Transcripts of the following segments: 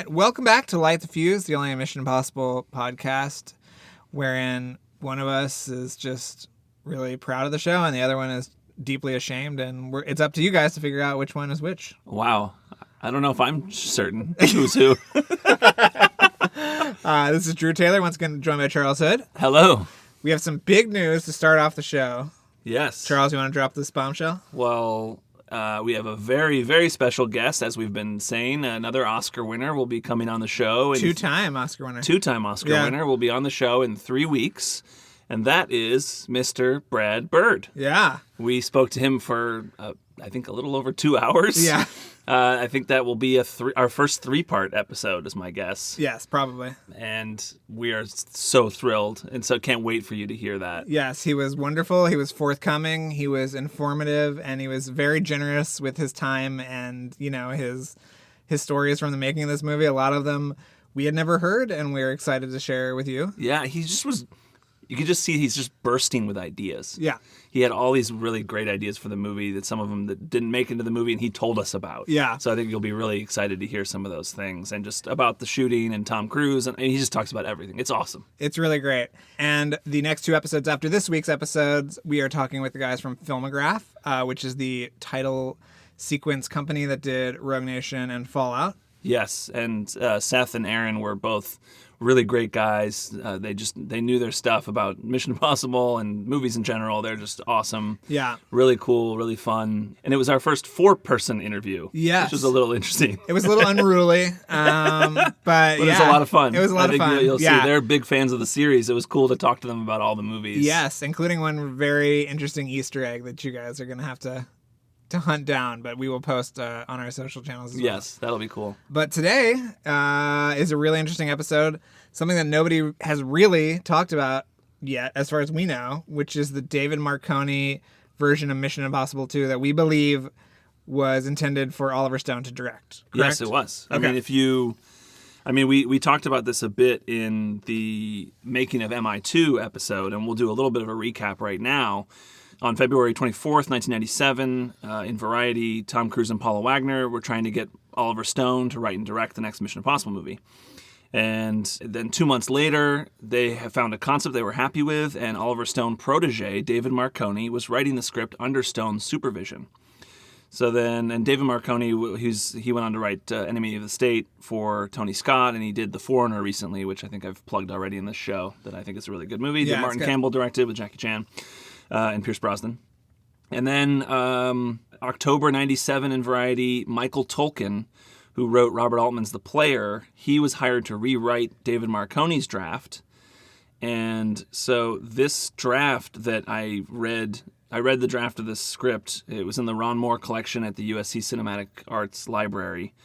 right, welcome back to Light the Fuse, the only Mission Impossible podcast, wherein one of us is just really proud of the show and the other one is deeply ashamed, and it's up to you guys to figure out which one is which. Wow. I don't know if I'm certain who's who. This is Drew Taylor, once again joined by Charles Hood. Hello. We have some big news to start off the show. Yes. Charles, you want to drop this bombshell? Well, we have a very, very special guest, as we've been saying. Another Oscar winner will be coming on the show. Two-time Oscar winner. Two-time Oscar winner will be on the show in 3 weeks. And that is Mr. Brad Bird. Yeah. We spoke to him for, I think, a little over 2 hours. Yeah. I think that will be our first 3-part episode, is my guess. Yes, probably. And we are so thrilled, and so can't wait for you to hear that. Yes, he was wonderful. He was forthcoming. He was informative, and he was very generous with his time and, his stories from the making of this movie. A lot of them we had never heard, and we were excited to share with you. Yeah, he just was. You could just see he's just bursting with ideas. Yeah. He had all these really great ideas for the movie, that some of them that didn't make it into the movie, and he told us about. Yeah. So I think you'll be really excited to hear some of those things, and just about the shooting and Tom Cruise, and he just talks about everything. It's awesome. It's really great. And the next 2 episodes after this week's episodes, we are talking with the guys from Filmograph, which is the title sequence company that did Rogue Nation and Fallout. Yes, and Seth and Aaron were both really great guys. They knew their stuff about Mission Impossible and movies in general. They're just awesome. Yeah. Really cool, really fun. And it was our first 4-person interview. Yes. Which was a little interesting. It was a little unruly, but it was a lot of fun. It was a lot of fun. I think you'll see they're big fans of the series. It was cool to talk to them about all the movies. Yes, including one very interesting Easter egg that you guys are going to have to hunt down, but we will post on our social channels as well. Yes, that'll be cool. But today is a really interesting episode, something that nobody has really talked about yet, as far as we know, which is the David Marconi version of Mission Impossible 2 that we believe was intended for Oliver Stone to direct. Correct? Yes, it was. Okay. We talked about this a bit in the Making of MI2 episode, and we'll do a little bit of a recap right now. On February 24th, 1997, in Variety, Tom Cruise and Paula Wagner were trying to get Oliver Stone to write and direct the next Mission Impossible movie. And then 2 months later, they have found a concept they were happy with, and Oliver Stone protege, David Marconi, was writing the script under Stone's supervision. So then, and David Marconi, he went on to write Enemy of the State for Tony Scott, and he did The Foreigner recently, which I think I've plugged already in this show, that I think is a really good movie that Martin Campbell directed with Jackie Chan. And Pierce Brosnan. And then October 97 in Variety, Michael Tolkin, who wrote Robert Altman's The Player, he was hired to rewrite David Marconi's draft. And so this draft that I read the draft of this script. It was in the Ron Moore collection at the USC Cinematic Arts Library.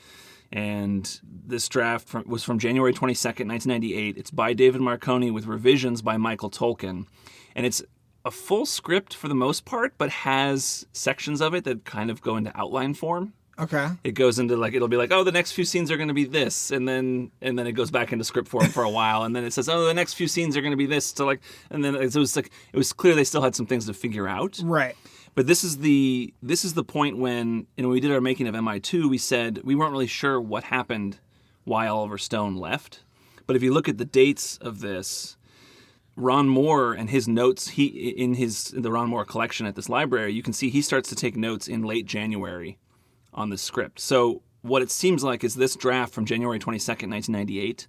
And this draft was from January 22nd, 1998. It's by David Marconi with revisions by Michael Tolkin. And it's a full script for the most part, but has sections of it that kind of go into outline form. Okay. It goes into it'll be like, oh, the next few scenes are going to be this, and then it goes back into script form for a while, and then it says, oh, the next few scenes are going to be this. And then it was clear they still had some things to figure out. Right. But this is the point when we did our Making of MI2, we said we weren't really sure what happened, why Oliver Stone left. But if you look at the dates of this, Ron Moore and his notes, in the Ron Moore collection at this library, you can see he starts to take notes in late January on the script. So what it seems like is this draft from January 22nd, 1998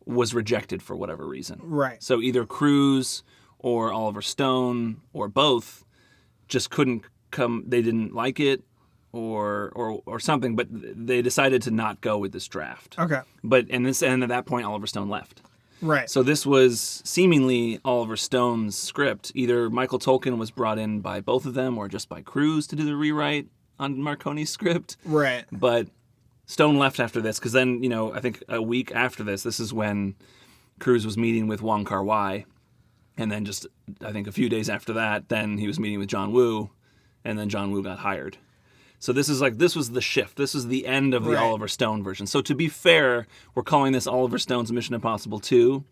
was rejected for whatever reason. Right. So either Cruise or Oliver Stone or both just couldn't come, they didn't like it or something, but they decided to not go with this draft. Okay. And at that point Oliver Stone left. Right. So this was seemingly Oliver Stone's script. Either Michael Tolkin was brought in by both of them or just by Cruise to do the rewrite on Marconi's script. Right. But Stone left after this because then, I think a week after this is when Cruise was meeting with Wong Kar-wai. And then just, I think a few days after that, then he was meeting with John Woo. And then John Woo got hired. So this was the shift. This is the end of the Oliver Stone version. So to be fair, we're calling this Oliver Stone's Mission Impossible 2.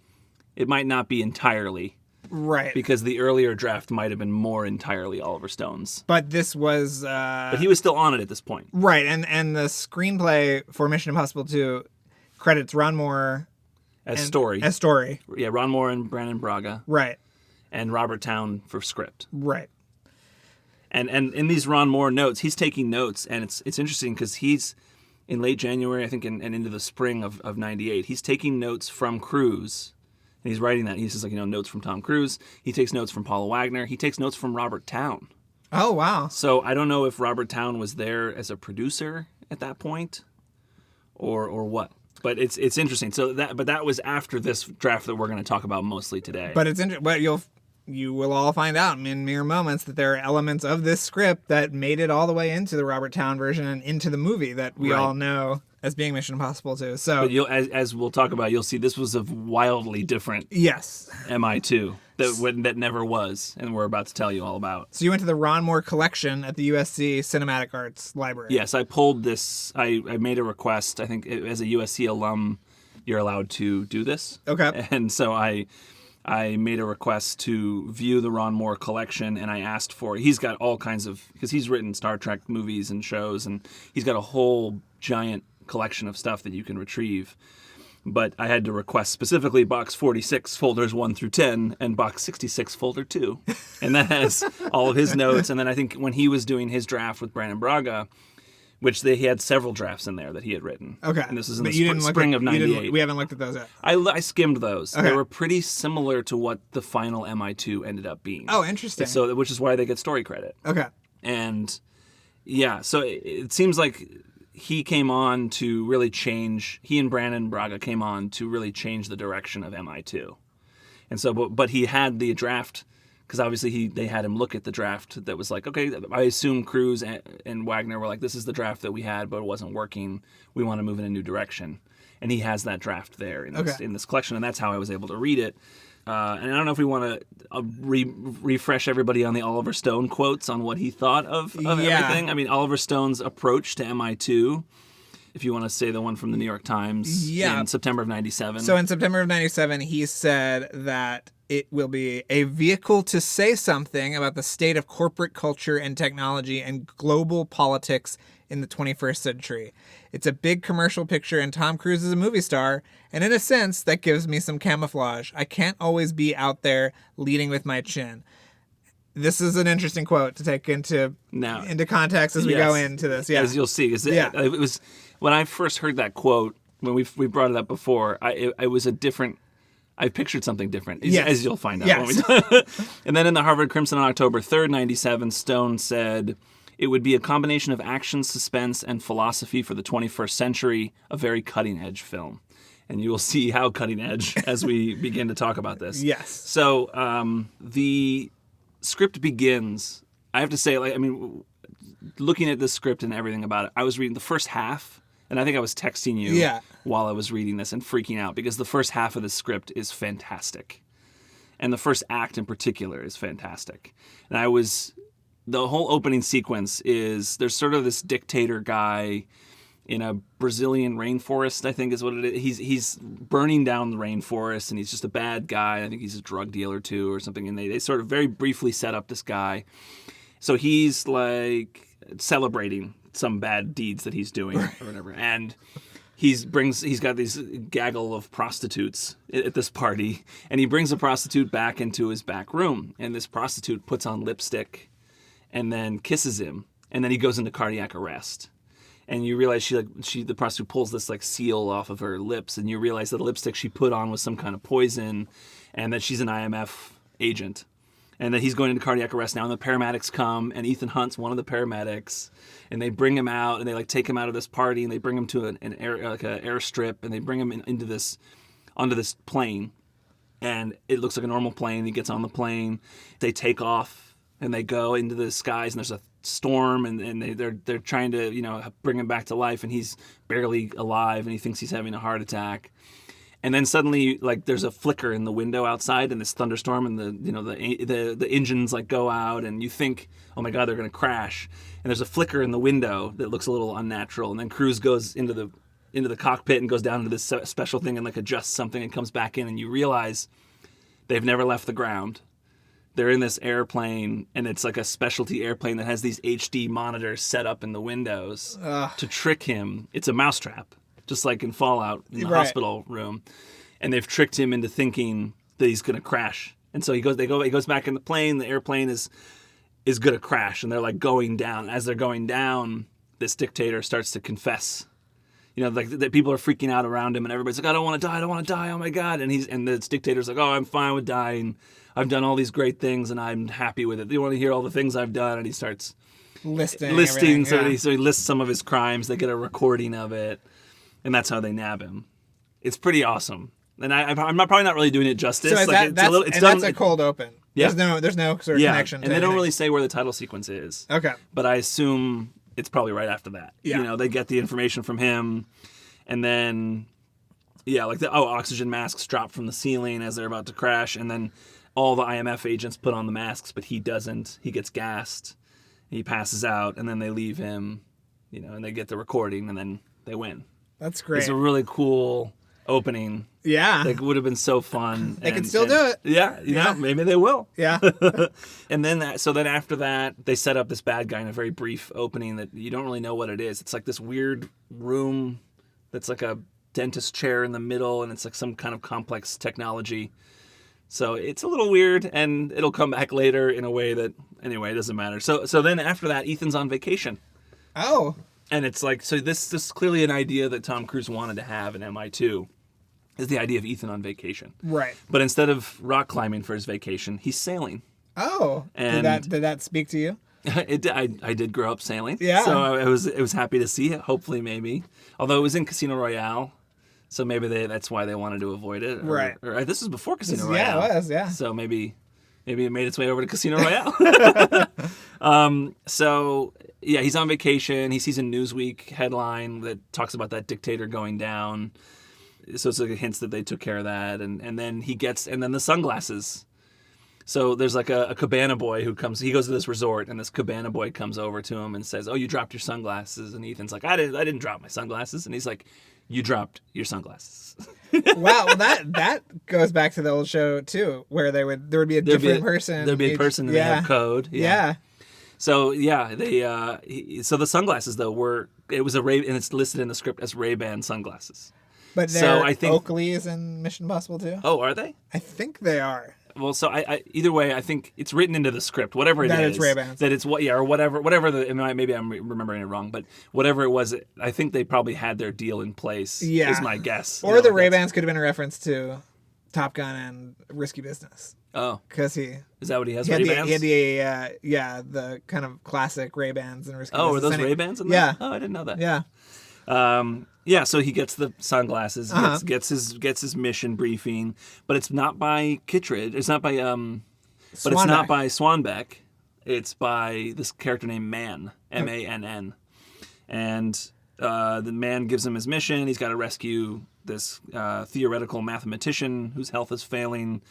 It might not be entirely. Right. Because the earlier draft might have been more entirely Oliver Stone's. But this was... But he was still on it at this point. Right. And the screenplay for Mission Impossible 2 credits Ron Moore as story. As story. Yeah, Ron Moore and Brandon Braga. Right. And Robert Towne for script. Right. And in these Ron Moore notes, he's taking notes, and it's interesting because he's in late January, I think, and into the spring of 98, he's taking notes from Cruise, and he's writing that. He says, like, notes from Tom Cruise. He takes notes from Paula Wagner. He takes notes from Robert Towne. Oh, wow. So I don't know if Robert Towne was there as a producer at that point, or what. But it's interesting. So that was after this draft that we're going to talk about mostly today. But it's interesting. But you will all find out in mere moments that there are elements of this script that made it all the way into the Robert Towne version and into the movie that we all know as being Mission Impossible 2. So, but as we'll talk about, you'll see this was a wildly different MI2 that never was, and we're about to tell you all about. So you went to the Ron Moore collection at the USC Cinematic Arts Library. Yes, I pulled this. I made a request. I think as a USC alum, you're allowed to do this. Okay. And so I made a request to view the Ron Moore collection, and I asked for. He's got all kinds of, because he's written Star Trek movies and shows, and he's got a whole giant collection of stuff that you can retrieve. But I had to request specifically box 46 folders 1 through 10 and box 66 folder 2, and that has all of his notes. And then I think when he was doing his draft with Brandon Braga, which he had several drafts in there that he had written. Okay. And this is in the spring of 98. We haven't looked at those yet. I skimmed those. Okay. They were pretty similar to what the final MI2 ended up being. Oh, interesting. So, which is why they get story credit. Okay. And yeah, so it seems like he came on to really change. He and Brandon Braga came on to really change the direction of MI2. And so, but he had the draft. Because obviously they had him look at the draft that was like, okay, I assume Cruise and Wagner were like, this is the draft that we had, but it wasn't working. We want to move in a new direction. And he has that draft there in this collection, and that's how I was able to read it. And I don't know if we want to refresh everybody on the Oliver Stone quotes on what he thought of everything. I mean, Oliver Stone's approach to MI2, if you want to say the one from the New York Times in September of 97. So in September of 97, he said that it will be a vehicle to say something about the state of corporate culture and technology and global politics in the 21st century. It's a big commercial picture, and Tom Cruise is a movie star, and in a sense, that gives me some camouflage. I can't always be out there leading with my chin. This is an interesting quote to take into context as we go into this. Yeah. As you'll see. It was when I first heard that quote, when we brought it up before, it was a different... I pictured something different, as you'll find out. Yes. And then in the Harvard Crimson on October 3rd, 97, Stone said, it would be a combination of action, suspense, and philosophy for the 21st century, a very cutting-edge film. And you will see how cutting-edge as we begin to talk about this. Yes. So the script begins, I have to say, looking at this script and everything about it, I was reading the first half, and I think I was texting you while I was reading this and freaking out because the first half of the script is fantastic. And the first act in particular is fantastic. And the whole opening sequence is, there's sort of this dictator guy in a Brazilian rainforest, I think is what it is. He's burning down the rainforest, and he's just a bad guy. I think he's a drug dealer too or something. And they sort of very briefly set up this guy. So he's like celebrating some bad deeds that he's doing or whatever. And he's got these gaggle of prostitutes at this party, and he brings a prostitute back into his back room, and this prostitute puts on lipstick and then kisses him, and then he goes into cardiac arrest. And you realize the prostitute pulls this like seal off of her lips, and you realize that the lipstick she put on was some kind of poison, and that she's an IMF agent. And that he's going into cardiac arrest now, and the paramedics come, and Ethan Hunt's one of the paramedics, and they bring him out, and they take him out of this party, and they bring him to an airstrip, and they bring him onto this plane, and it looks like a normal plane. He gets on the plane, they take off, and they go into the skies, and there's a storm, and they're trying to bring him back to life, and he's barely alive, and he thinks he's having a heart attack. And then suddenly, there's a flicker in the window outside in this thunderstorm, and the engines go out, and you think, oh my God, they're going to crash. And there's a flicker in the window that looks a little unnatural. And then Cruise goes into the cockpit and goes down into this special thing and adjusts something and comes back in, and you realize they've never left the ground. They're in this airplane, and it's like a specialty airplane that has these HD monitors set up in the windows to trick him. It's a mousetrap just like in Fallout in the Right. hospital room, and they've tricked him into thinking that he's going to crash. And so he goes back in the plane. The airplane is going to crash, and they're like going down. As they're going down, this dictator starts to confess. You know, like that people are freaking out around him, and everybody's like, "I don't want to die. I don't want to die. Oh my God!" And this dictator's like, "Oh, I'm fine with dying. I've done all these great things, and I'm happy with it. You want to hear all the things I've done?" And he starts listing. so, Yeah. so he lists some of his crimes. They get a recording of it, and that's how they nab him. It's pretty awesome. And I'm probably not really doing it justice. So that's a cold open. Yeah. There's no sort of connection. And they don't really say where the title sequence is. Okay. But I assume it's probably right after that. Yeah. You know, they get the information from him, and then like oxygen masks drop from the ceiling as they're about to crash, and then all the IMF agents put on the masks, but he doesn't. He gets gassed. He passes out, and then they leave him, you know, and they get the recording, and then they win. That's great. It's a really cool opening. Yeah. Like, would have been so fun. They can still do it. Yeah, you know, maybe they will. Yeah. And then after that, they set up this bad guy in a very brief opening that you don't really know what it is. It's like this weird room that's like a dentist chair in the middle, and it's like some kind of complex technology. So it's a little weird, and it'll come back later in a way that, anyway, it doesn't matter. So then after that, Ethan's on vacation. Oh. And it's like, so this is clearly an idea that Tom Cruise wanted to have in MI2, is the idea of Ethan on vacation. Right. But instead of rock climbing for his vacation, he's sailing. Oh. And did that speak to you? I did grow up sailing. Yeah. So I was happy to see it, hopefully, maybe. Although it was in Casino Royale, so maybe that's why they wanted to avoid it. Right. Or this was before Casino Royale. Yeah, it was, yeah. So maybe it made its way over to Casino Royale. So yeah, he's on vacation. He sees a Newsweek headline that talks about that dictator going down. So it's like hints that they took care of that, and then then the sunglasses. So there's like a cabana boy who comes. He goes to this resort, and this cabana boy comes over to him and says, "Oh, you dropped your sunglasses." And Ethan's like, "I didn't drop my sunglasses." And he's like, "You dropped your sunglasses." Wow, well, that goes back to the old show too, where there would be a different person. There'd be a person and they have code. Yeah. So yeah, so the sunglasses though it was and it's listed in the script as Ray-Ban sunglasses. But I think Oakley's in Mission Impossible too. Oh, are they? I think they are. Well, so I either way, I think it's written into the script, whatever it is. That it's Ray-Bans. That it's or whatever maybe I'm remembering it wrong, but whatever it was, I think they probably had their deal in place. Yeah. Is my guess. Or the Ray-Bans could have been a reference to Top Gun and Risky Business. Oh. Because is that what he has? he Ray-Bans? he had the kind of classic Ray-Bans and Risky Business. Oh, were those Ray-Bans in that? Yeah. Oh, I didn't know that. Yeah. So he gets the sunglasses, gets his mission briefing, but it's not by Kittredge. It's not by but it's not by Swanbeck. It's by this character named Mann, Mann, and the man gives him his mission. He's got to rescue this theoretical mathematician whose health is failing,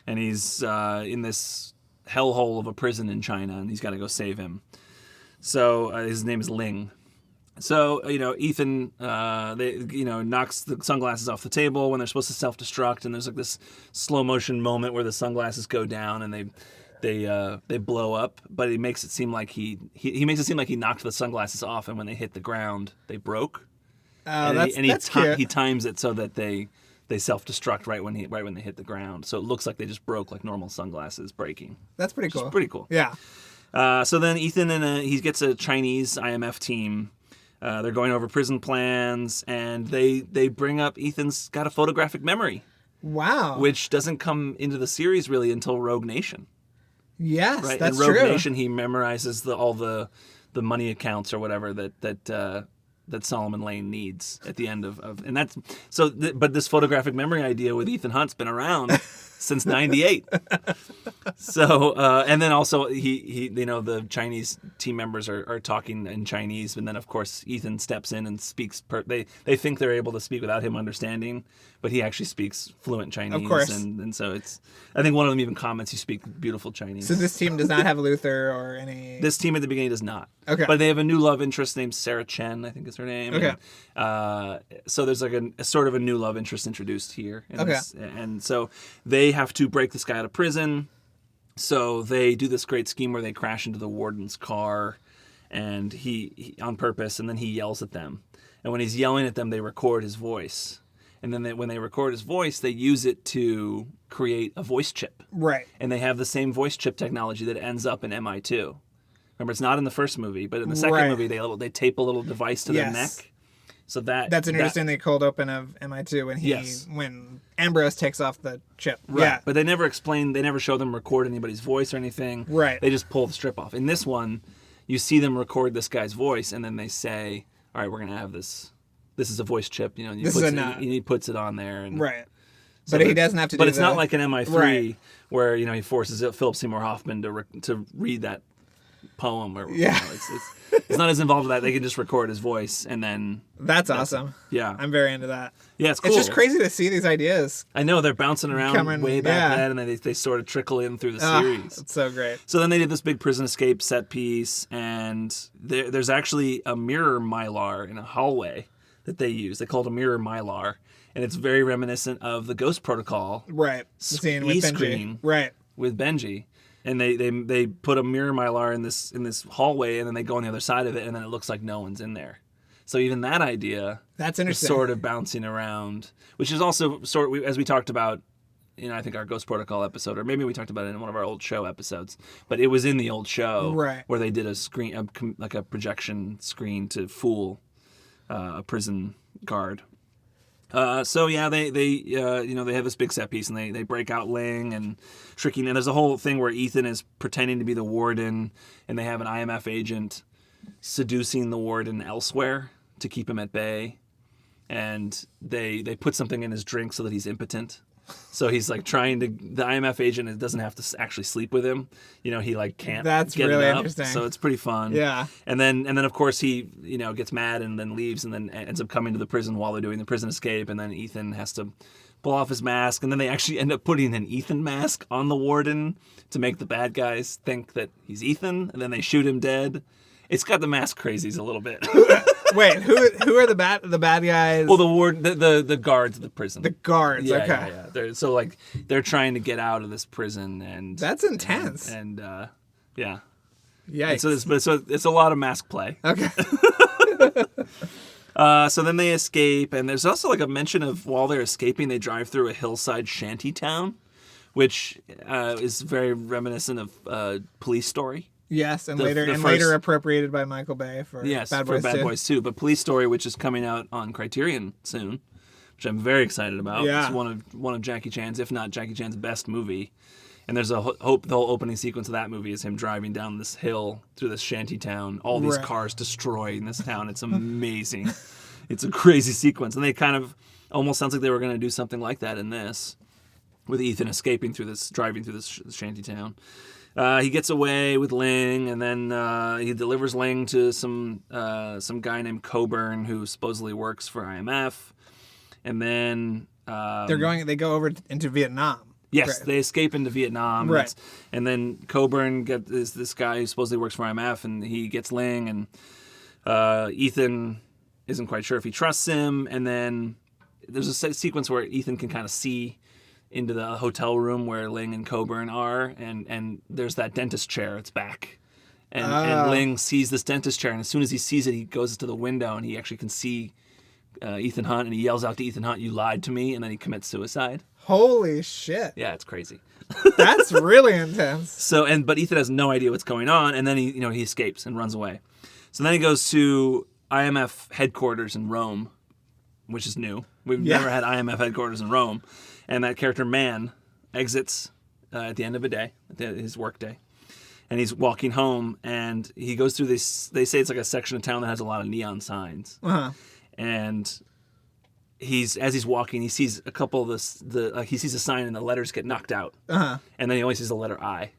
and he's in this hellhole of a prison in China, and he's got to go save him. So his name is Ling. So, Ethan, knocks the sunglasses off the table when they're supposed to self-destruct, and there's like this slow motion moment where the sunglasses go down and they blow up, but he makes it seem like he makes it seem like he knocked the sunglasses off, and when they hit the ground, they broke. That's cute. He times it so that they self-destruct right when they hit the ground. So it looks like they just broke like normal sunglasses breaking. That's pretty cool. It's pretty cool. Yeah. So then Ethan he gets a Chinese IMF team. They're going over prison plans, and they bring up Ethan's got a photographic memory. Wow. Which doesn't come into the series really until Rogue Nation. Yes, right? that's In Rogue true. Nation, he memorizes all the money accounts or whatever that Solomon Lane needs at the end of and that's so. But this photographic memory idea with Ethan Hunt's been around since '98. So and then also he the Chinese team members are talking in Chinese, and then of course Ethan steps in and speaks. They think they're able to speak without him understanding, but he actually speaks fluent Chinese. Of course. And so it's. I think one of them even comments, "You speak beautiful Chinese." So this team does not have Luther or any. This team at the beginning does not. Okay. But they have a new love interest named Sarah Chen, I think is her name. Okay. And, so there's like a sort of a new love interest introduced here. Okay. And so they have to break this guy out of prison. So they do this great scheme where they crash into the warden's car, and he on purpose, and then he yells at them. And when he's yelling at them, they record his voice. And then when they record his voice, they use it to create a voice chip. Right. And they have the same voice chip technology that ends up in MI2. Remember, it's not in the first movie, but in the second movie, they tape a little device to their neck. So that's interesting. The cold open of MI2 when Ambrose takes off the chip. Right. Yeah. But they never explain. They never show them record anybody's voice or anything. Right. They just pull the strip off. In this one, you see them record this guy's voice, and then they say, "All right, we're gonna have this. This is a voice chip. You know, and he puts it on there, and right." So but he doesn't have to. But it's not like an MI3 where he forces Philip Seymour Hoffman to read that poem or it's not as involved with that. They can just record his voice and then that's awesome. Yeah, I'm very into that. Yeah, it's cool. It's just crazy to see these ideas. I know they're bouncing around way back then, and they sort of trickle in through the series. It's so great. So then they did this big prison escape set piece, and there's actually a mirror mylar in a hallway that they use. They call it a mirror mylar, and it's very reminiscent of the Ghost Protocol. Right. The scene with E-screen. Benji. Right. With Benji. And they put a mirror mylar in this hallway, and then they go on the other side of it, and then it looks like no one's in there. So even that idea that's interesting. Is sort of bouncing around, which is also as we talked about in I think our Ghost Protocol episode, or maybe we talked about it in one of our old show episodes. But it was in the old show where they did a screen, like a projection screen to fool a prison guard. So yeah, they have this big set piece, and they break out Ling and tricking, and there's a whole thing where Ethan is pretending to be the warden, and they have an IMF agent seducing the warden elsewhere to keep him at bay, and they put something in his drink so that he's impotent. So he's like trying to. The IMF agent doesn't have to actually sleep with him. He can't. That's get really it up, interesting. So it's pretty fun. Yeah. And then of course he gets mad and then leaves and then ends up coming to the prison while they're doing the prison escape. And then Ethan has to pull off his mask, and then they actually end up putting an Ethan mask on the warden to make the bad guys think that he's Ethan, and then they shoot him dead. It's got the mask crazies a little bit. Wait, who are the bad guys? Well, the guards of the prison. The guards, yeah, okay. Yeah. They're trying to get out of this prison, and that's intense. And yeah. Yikes. So it's a lot of mask play. Okay. So then they escape, and there's also like a mention of while they're escaping, they drive through a hillside shanty town, which is very reminiscent of Police Story. Yes, and later appropriated by Michael Bay for Bad Boys 2. But Police Story, which is coming out on Criterion soon, which I'm very excited about. Yeah. It's one of Jackie Chan's, if not Jackie Chan's best movie. And there's the whole opening sequence of that movie is him driving down this hill through this shanty town, all these cars destroying this town. It's amazing. It's a crazy sequence. And they kind of almost sounds like they were going to do something like that in this, with Ethan driving through this shanty town. He gets away with Ling, and then he delivers Ling to some guy named Coburn who supposedly works for IMF. And then they go over into Vietnam. Yes, they escape into Vietnam. Right. And then Coburn is this guy who supposedly works for IMF, and he gets Ling, and Ethan isn't quite sure if he trusts him. And then there's a sequence where Ethan can kind of see into the hotel room where Ling and Coburn are, and there's that dentist chair. It's back. And Ling sees this dentist chair, and as soon as he sees it, he goes to the window, and he actually can see Ethan Hunt, and he yells out to Ethan Hunt, "You lied to me," and then he commits suicide. Holy shit. Yeah, it's crazy. That's really intense. But Ethan has no idea what's going on, and then he escapes and runs away. So then he goes to IMF headquarters in Rome, which is new. We've never had IMF headquarters in Rome. And that character, Man, exits at the end of a day, his work day. And he's walking home, and he goes through this, they say it's like a section of town that has a lot of neon signs. Uh-huh. And as he's walking, he sees a couple of he sees a sign, and the letters get knocked out. Uh-huh. And then he only sees the letter I.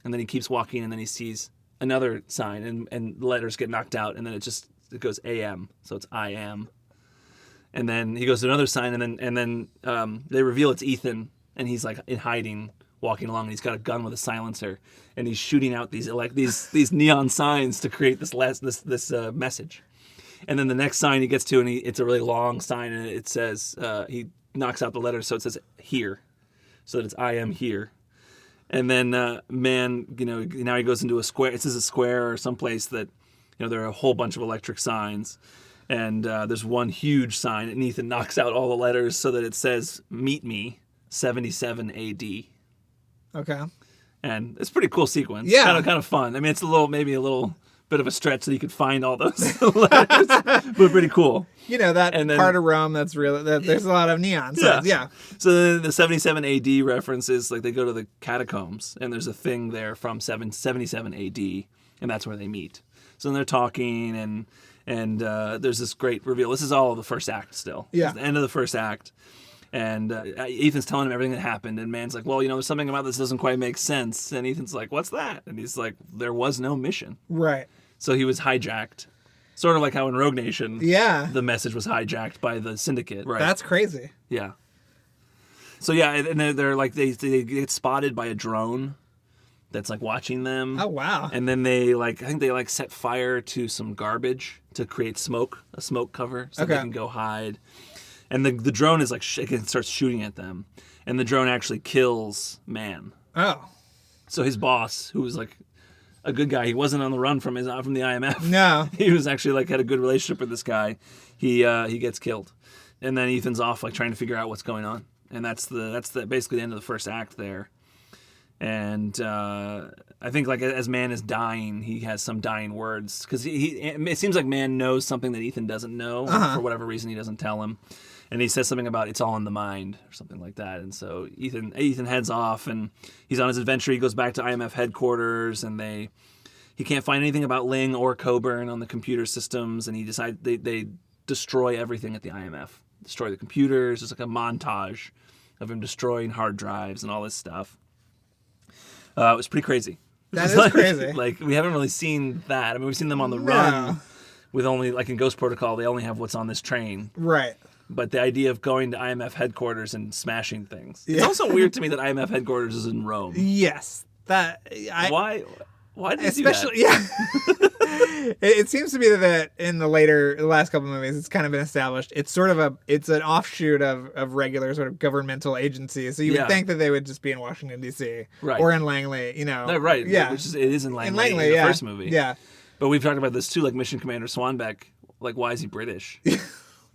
And then he keeps walking, and then he sees another sign, and the letters get knocked out, and then it goes AM, so it's I am. And then he goes to another sign, and then they reveal it's Ethan, and he's like in hiding, walking along, and he's got a gun with a silencer, and he's shooting out these neon signs to create this message. And then the next sign he gets to, and it's a really long sign, and it says he knocks out the letters, so it says here, so that it's I am here. And then Man, now he goes into a square. It says a square or someplace that there are a whole bunch of electric signs. And there's one huge sign, and Ethan knocks out all the letters so that it says, "Meet me, 77 AD." Okay. And it's a pretty cool sequence. Yeah. Kind of fun. I mean, it's maybe a little bit of a stretch that you could find all those letters, but pretty cool. That part of Rome that's real. There's a lot of neon. So, yeah. So then the 77 AD reference is like they go to the catacombs, and there's a thing there from 77 AD, and that's where they meet. So then they're talking, and there's this great reveal. This is all the first act still. Yeah. It's the end of the first act. And Ethan's telling him everything that happened, and Man's like, well, there's something about this doesn't quite make sense. And Ethan's like, what's that? And he's like, there was no mission. Right. So he was hijacked. Sort of like how in Rogue Nation, the message was hijacked by the Syndicate. Right. That's crazy. Yeah. So yeah, and they're like, they get spotted by a drone that's like watching them. Oh, wow. And then they I think they set fire to some garbage to create a smoke cover so they can go hide. And the drone is it starts shooting at them. And the drone actually kills Man. Oh. So his boss, who was like a good guy, he wasn't on the run from the IMF. No. He was actually had a good relationship with this guy. He gets killed. And then Ethan's off trying to figure out what's going on. And that's basically the end of the first act there. And I think as Man is dying, he has some dying words because it seems like Man knows something that Ethan doesn't know. For whatever reason, he doesn't tell him. And he says something about it's all in the mind or something like that. And so Ethan heads off and he's on his adventure. He goes back to IMF headquarters and he can't find anything about Ling or Coburn on the computer systems. And he decides they destroy everything at the IMF, destroy the computers. There's a montage of him destroying hard drives and all this stuff. It was pretty crazy. That is crazy. We haven't really seen that. I mean, we've seen them on the run with only, in Ghost Protocol, they only have what's on this train. Right. But the idea of going to IMF headquarters and smashing things. Yeah. It's also weird to me that IMF headquarters is in Rome. Yes. Why did they do that? Yeah. It seems to be that in the last couple of movies, it's kind of been established. It's sort of it's an offshoot of regular sort of governmental agencies. So you would think that they would just be in Washington, D.C. Right. Or in Langley, No, right. Yeah. It is in Langley in the first movie. Yeah. But we've talked about this too, Mission Commander Swanbeck. Why is he British?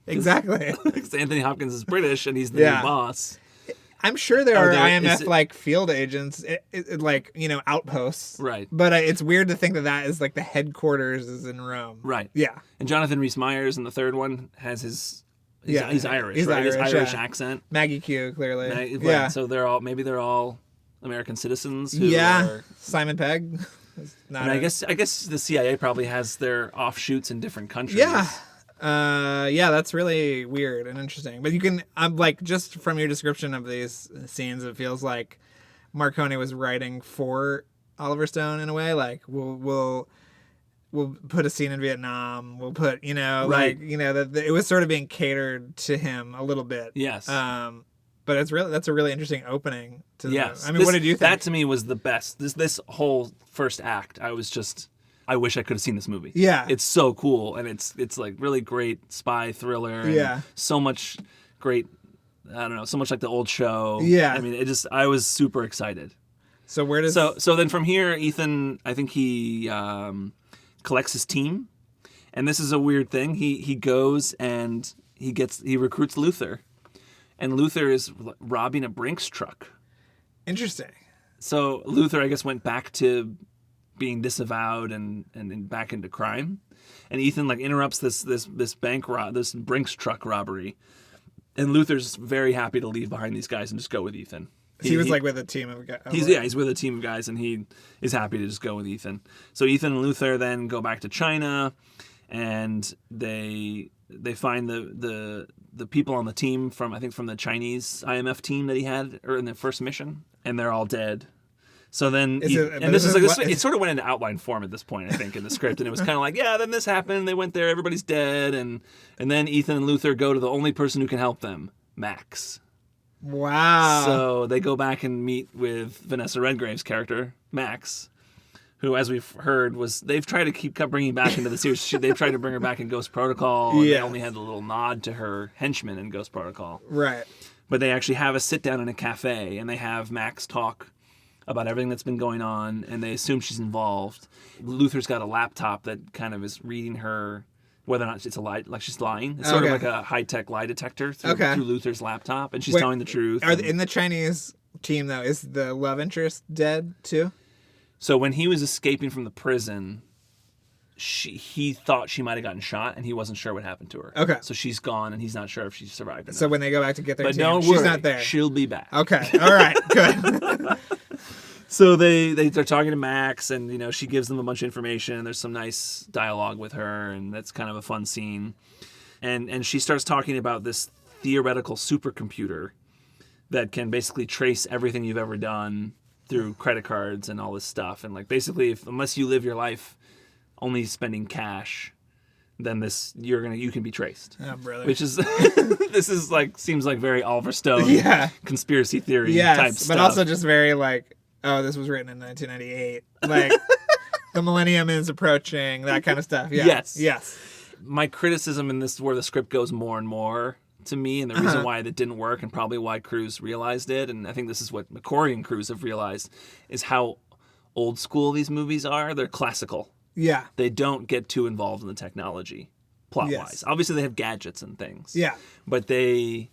Exactly. Anthony Hopkins is British and he's the new boss. I'm sure there are IMF field agents, outposts. Right. But it's weird to think that is the headquarters is in Rome. Right. Yeah. And Jonathan Rhys-Meyers in the third one has he's Irish, he's right? Irish, his Irish accent. Maggie Q, clearly. Yeah. So they're all American citizens who are... Simon Pegg. I guess the CIA probably has their offshoots in different countries. Yeah. That's really weird and interesting. But you can, just from your description of these scenes, it feels like Marconi was writing for Oliver Stone in a way. We'll put a scene in Vietnam. We'll put, that it was sort of being catered to him a little bit. Yes. But that's a really interesting opening to yes. what did you think? That to me was the best. This whole first act, I wish I could have seen this movie. Yeah. It's so cool, and it's really great spy thriller. And so much great, so much like the old show. Yeah. I mean, I was super excited. So where does... So then from here, Ethan, I think he collects his team, and this is a weird thing. He goes and he recruits Luther, and Luther is robbing a Brinks truck. Interesting. So Luther, I guess, went back to being disavowed and back into crime, and Ethan interrupts this this Brinks truck robbery, and Luther's very happy to leave behind these guys and just go with Ethan. He was with a team of guys. He's with a team of guys, and he is happy to just go with Ethan. So Ethan and Luther then go back to China, and they find the people on the team from the Chinese IMF team that he had in the first mission, and they're all dead. So then, it sort of went into outline form at this point, I think, in the script, and it was kind of then this happened, they went there, everybody's dead, and then Ethan and Luther go to the only person who can help them, Max. Wow. So they go back and meet with Vanessa Redgrave's character, Max, who, as we've heard, they've tried to keep bringing back into the series. They've tried to bring her back in Ghost Protocol, and they only had a little nod to her henchman in Ghost Protocol. Right. But they actually have a sit-down in a cafe, and they have Max talk about everything that's been going on, and they assume she's involved. Luther's got a laptop that kind of is reading her whether or not it's a lie, like she's lying. It's sort of like a high-tech lie detector through Luther's laptop, and she's telling the truth. In the Chinese team, though, is the love interest dead, too? So when he was escaping from the prison, he thought she might have gotten shot, and he wasn't sure what happened to her. Okay. So she's gone, and he's not sure if she survived. So when they go back to get their team, don't she's worry, not there. She'll be back. Okay. All right. Good. So they're talking to Max, and she gives them a bunch of information. There's some nice dialogue with her, and that's kind of a fun scene. And she starts talking about this theoretical supercomputer that can basically trace everything you've ever done through credit cards and all this stuff. And like basically, unless you live your life only spending cash, then you can be traced. Oh, brother. Which is this is seems like very Oliver Stone conspiracy theory type stuff. But also just very oh, this was written in 1998. Like, the millennium is approaching, that kind of stuff. Yeah. Yes. My criticism in this, where the script goes more and more to me, and the reason why that didn't work, and probably why Cruise realized it, and I think this is what McQuarrie and Cruise have realized, is how old school these movies are. They're classical. Yeah. They don't get too involved in the technology, plot-wise. Yes. Obviously, they have gadgets and things. Yeah. But they're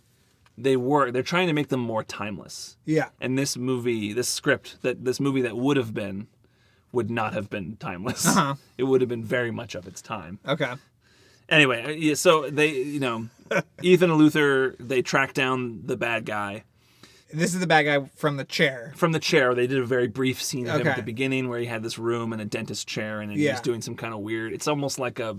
trying to make them more timeless. Yeah. And this movie that would not have been timeless. Uh-huh. It would have been very much of its time. Okay. Anyway, so they, Ethan and Luther, they track down the bad guy. This is the bad guy from the chair. From the chair. They did a very brief scene of him at the beginning where he had this room and a dentist chair, and he was doing some kind of weird, it's almost like a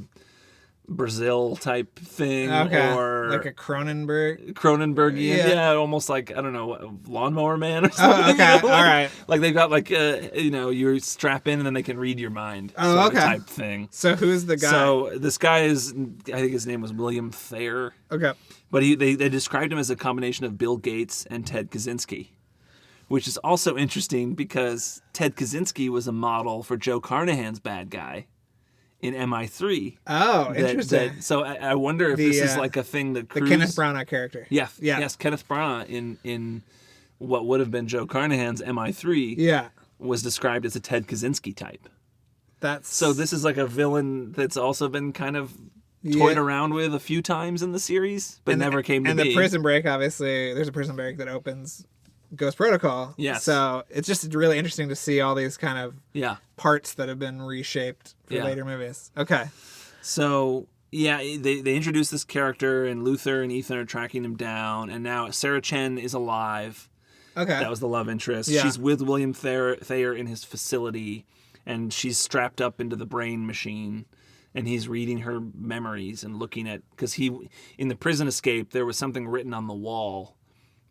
Brazil type thing, or like a Cronenbergian, almost like, I don't know, Lawnmower Man or something. Oh, okay, all right. Like they've got you strap in and then they can read your mind. Type thing. So who's the guy? So this guy is, I think his name was William Thayer. Okay. But they described him as a combination of Bill Gates and Ted Kaczynski, which is also interesting because Ted Kaczynski was a model for Joe Carnahan's bad guy in MI3. Oh, interesting. So I wonder if this is like a thing that Cruise... The Kenneth Branagh character. Yeah. Yes, Kenneth Branagh in what would have been Joe Carnahan's MI3 was described as a Ted Kaczynski type. So this is like a villain that's also been kind of toyed around with a few times in the series, but never came to be. And the Prison Break, obviously, there's a Prison Break that opens Ghost Protocol. Yes. So it's just really interesting to see all these kind of parts that have been reshaped for later movies. Okay. So, they introduce this character, and Luther and Ethan are tracking him down, and now Sarah Chen is alive. Okay. That was the love interest. Yeah. She's with William Thayer in his facility, and she's strapped up into the brain machine, and he's reading her memories and looking at... Because in the prison escape, there was something written on the wall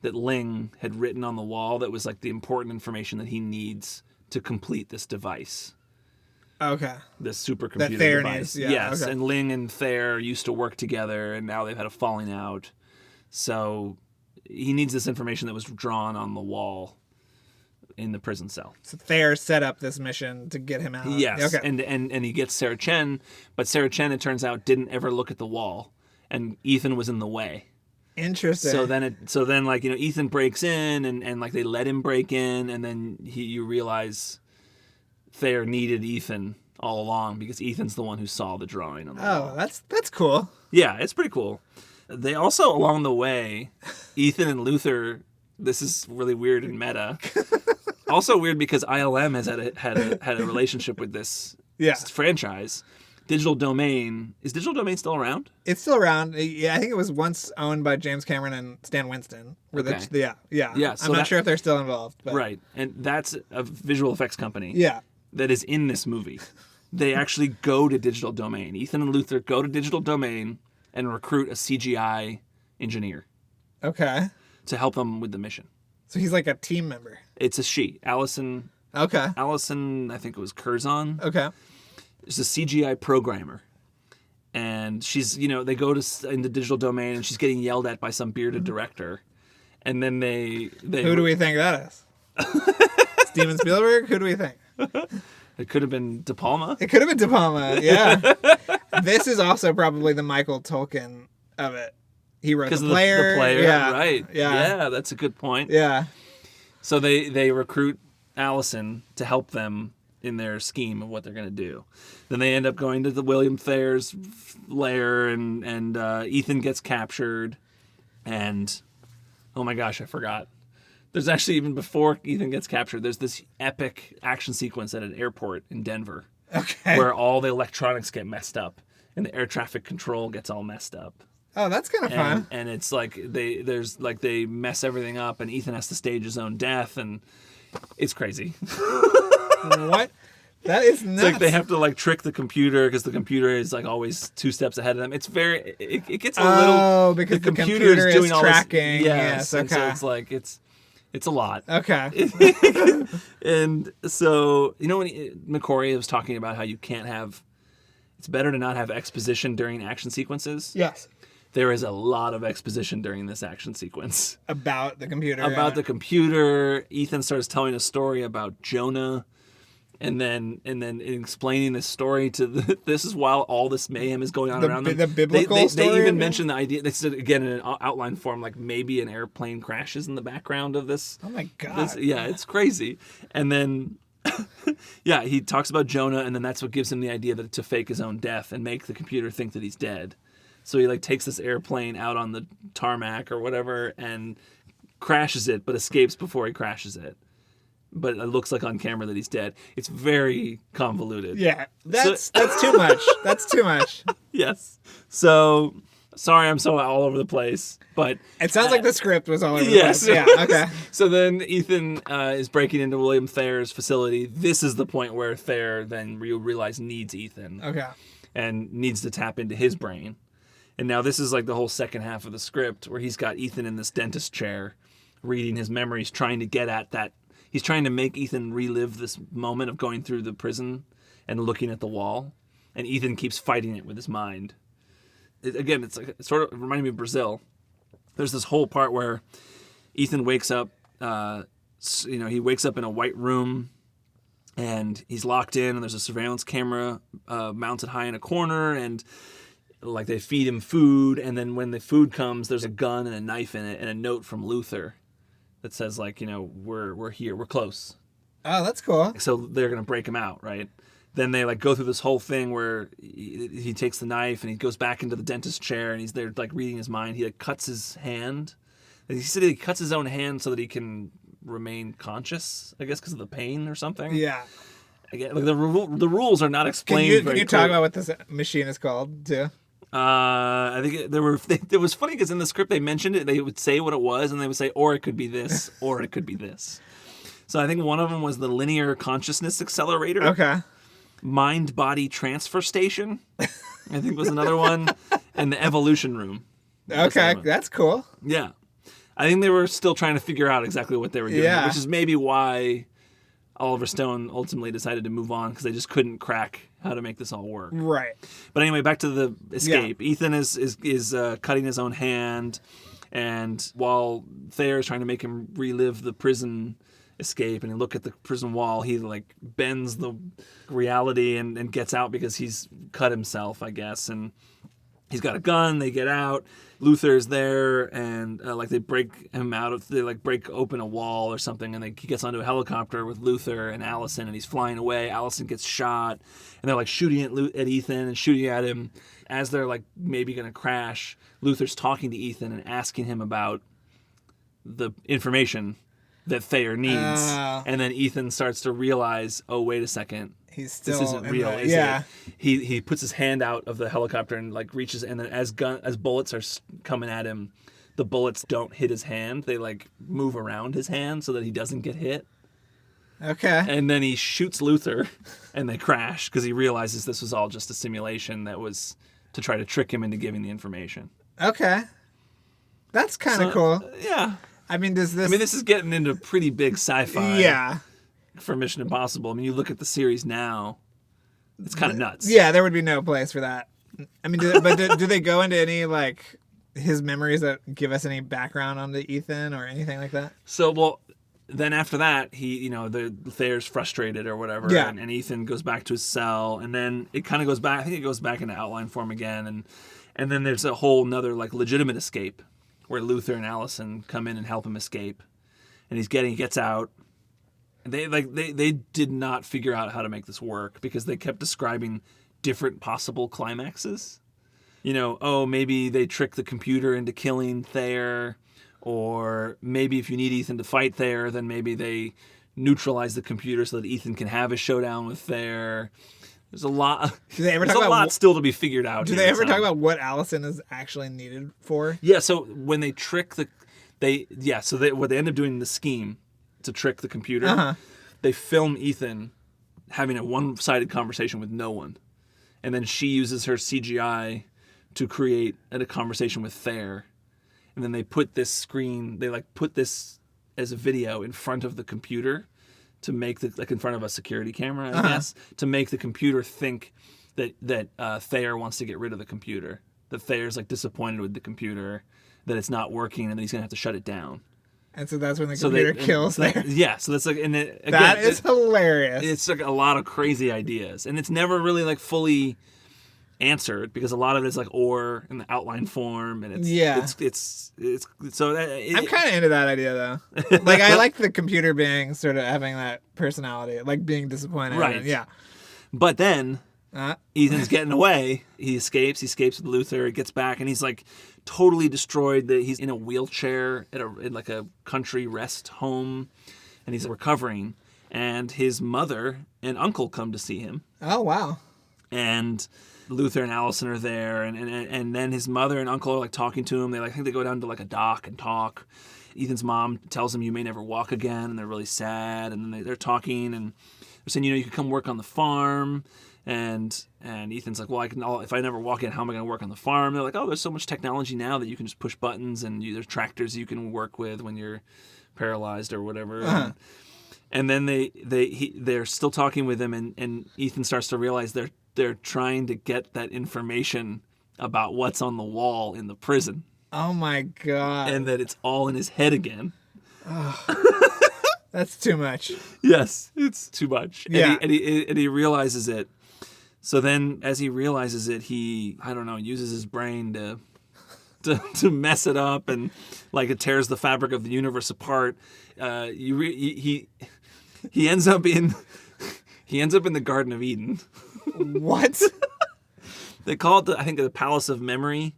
that Ling had written on the wall that was like the important information that he needs to complete this device. Okay. This supercomputer that Thayer device. Needs, yes. Okay. And Ling and Thayer used to work together, and now they've had a falling out. So he needs this information that was drawn on the wall in the prison cell. So Thayer set up this mission to get him out. Yes. Okay. And he gets Sarah Chen, but Sarah Chen, it turns out, didn't ever look at the wall, and Ethan was in the way. Interesting. So then Ethan breaks in and like they let him break in, and then you realize Thayer needed Ethan all along because Ethan's the one who saw the drawing on the wall. Oh, that's cool. Yeah, it's pretty cool. They also, along the way, Ethan and Luther, this is really weird and meta. Also weird because ILM has had a relationship with this franchise. Digital Domain. Is Digital Domain still around? It's still around. Yeah, I think it was once owned by James Cameron and Stan Winston. Okay. So I'm not sure if they're still involved. But. Right. And that's a visual effects company that is in this movie. They actually go to Digital Domain. Ethan and Luther go to Digital Domain and recruit a CGI engineer. Okay. To help them with the mission. So he's like a team member. It's a she. Allison. Okay. Allison, I think it was Curzon. Okay. She's a CGI programmer, and she's, they go into Digital Domain, and she's getting yelled at by some bearded director, and then they Who do we think that is? Steven Spielberg? Who do we think? It could have been De Palma. It could have been De Palma, yeah. This is also probably the Michael Tolkin of it. He wrote The Player. The Player, right. Yeah, that's a good point. Yeah. So they recruit Allison to help them in their scheme of what they're going to do. Then they end up going to the William Thayer's lair, and Ethan gets captured. And, oh my gosh, I forgot. There's actually, even before Ethan gets captured, there's this epic action sequence at an airport in Denver. Okay. Where all the electronics get messed up, and the air traffic control gets all messed up. Oh, that's kind of fun. And it's like they mess everything up, and Ethan has to stage his own death, and it's crazy. What? That is nuts. It's like they have to like trick the computer because the computer is like always 2 steps ahead of them. It's very it gets a little. Oh, because the computer is doing all tracking. This, yes, okay. And so it's like it's a lot. Okay. And so when McCory was talking about how you can't have, it's better to not have exposition during action sequences. Yes. There is a lot of exposition during this action sequence. About the computer. About the computer. Ethan starts telling a story about Jonah. And then explaining this story to this is while all this mayhem is going on around them. The biblical story. They even mentioned the idea. They said again in an outline form, like maybe an airplane crashes in the background of this. Oh my god! It's crazy. And then, he talks about Jonah, and then that's what gives him the idea to fake his own death and make the computer think that he's dead. So he like takes this airplane out on the tarmac or whatever and crashes it, but escapes before he crashes it. But it looks like on camera that he's dead. It's very convoluted. Yeah, that's too much. That's too much. Yes. So, sorry I'm so all over the place, but... It sounds like the script was all over the place. Yeah, okay. So then Ethan is breaking into William Thayer's facility. This is the point where Thayer then realize needs Ethan. Okay. And needs to tap into his brain. And now this is like the whole second half of the script where he's got Ethan in this dentist chair reading his memories, trying to get at that. He's trying to make Ethan relive this moment of going through the prison and looking at the wall. And Ethan keeps fighting it with his mind. It's like it sort of reminding me of Brazil. There's this whole part where Ethan wakes up, he wakes up in a white room and he's locked in and there's a surveillance camera mounted high in a corner and like they feed him food. And then when the food comes, there's a gun and a knife in it and a note from Luther that says like, we're here, we're close. Oh, that's cool. So they're going to break him out, right? Then they like go through this whole thing where he takes the knife and he goes back into the dentist chair and he's there like reading his mind. He like cuts his hand. He said he cuts his own hand so that he can remain conscious, I guess because of the pain or something. Yeah. Again, like the rules are not explained. Can you talk about what this machine is called too? I think it was funny because in the script they mentioned it. They would say what it was, and they would say, or it could be this, or it could be this. So I think one of them was the linear consciousness accelerator. Okay. Mind-body transfer station, I think was another one, and the evolution room. Okay, that's cool. Yeah. I think they were still trying to figure out exactly what they were doing, which is maybe why Oliver Stone ultimately decided to move on because they just couldn't crack how to make this all work. Right. But anyway, back to the escape. Yeah. Ethan is cutting his own hand, and while Thayer is trying to make him relive the prison escape and he look at the prison wall, he like bends the reality and gets out because he's cut himself, I guess, and he's got a gun. They get out. Luther's there, and they break him out of. They like break open a wall or something, and he gets onto a helicopter with Luther and Allison, and he's flying away. Allison gets shot, and they're like shooting at Ethan and shooting at him as they're like maybe gonna crash. Luther's talking to Ethan and asking him about the information that Thayer needs, and then Ethan starts to realize, oh wait a second. This isn't real, is it? He puts his hand out of the helicopter and like reaches, and then as bullets are coming at him, the bullets don't hit his hand. They like move around his hand so that he doesn't get hit. Okay. And then he shoots Luther, and they crash because he realizes this was all just a simulation that was to try to trick him into giving the information. Okay. That's kind of cool. Yeah. I mean, this is getting into pretty big sci-fi. Yeah. For Mission Impossible. I mean, you look at the series now, it's kind of nuts. Yeah, there would be no place for that. I mean, do they go into any, like, his memories that give us any background on the Ethan or anything like that? So, well, then after that, he, Thayer's frustrated or whatever, and Ethan goes back to his cell, and then it kind of goes back, I think it goes back into outline form again, and then there's a whole nother, like, legitimate escape where Luther and Allison come in and help him escape, and he gets out. They did not figure out how to make this work because they kept describing different possible climaxes. Maybe they trick the computer into killing Thayer, or maybe if you need Ethan to fight Thayer, then maybe they neutralize the computer so that Ethan can have a showdown with Thayer. There's a lot. There's a lot still to be figured out. Do they ever talk about what Allison is actually needed for? Yeah. So when they trick what they end up doing in the scheme to trick the computer, they film Ethan having a one-sided conversation with no one, and then she uses her CGI to create a conversation with Thayer, and then they put this as a video in front of the computer to make in front of a security camera, I guess, to make the computer think that Thayer wants to get rid of the computer, that Thayer's disappointed with the computer, that it's not working, and that he's gonna have to shut it down. And so that's when the computer kills Thayer. Yeah, so that's that is hilarious. It's a lot of crazy ideas, and it's never really fully answered because a lot of it is or in the outline form, and it's so I'm kind of into that idea though. I like the computer being sort of having that personality, being disappointed. Right. Yeah. But then Ethan's getting away. He escapes with Luther. He gets back, and he's totally destroyed. He's in a wheelchair in a country rest home, and he's recovering. And his mother and uncle come to see him. Oh wow! And Luther and Allison are there, and then his mother and uncle are talking to him. They think they go down to a dock and talk. Ethan's mom tells him, "You may never walk again," and they're really sad. And then they're talking, and they're saying, "You could come work on the farm." And Ethan's like, "Well, if I never walk in, how am I going to work on the farm?" They're like, "Oh, there's so much technology now that you can just push buttons, and there's tractors you can work with when you're paralyzed or whatever." And then they're still talking with him, and Ethan starts to realize they're trying to get that information about what's on the wall in the prison. Oh my god! And that it's all in his head again. That's too much. Yes, it's too much. Yeah. And he realizes it. So then, as he realizes it, he uses his brain to mess it up, and it tears the fabric of the universe apart. He ends up in the Garden of Eden. What? They call it I think the Palace of Memory,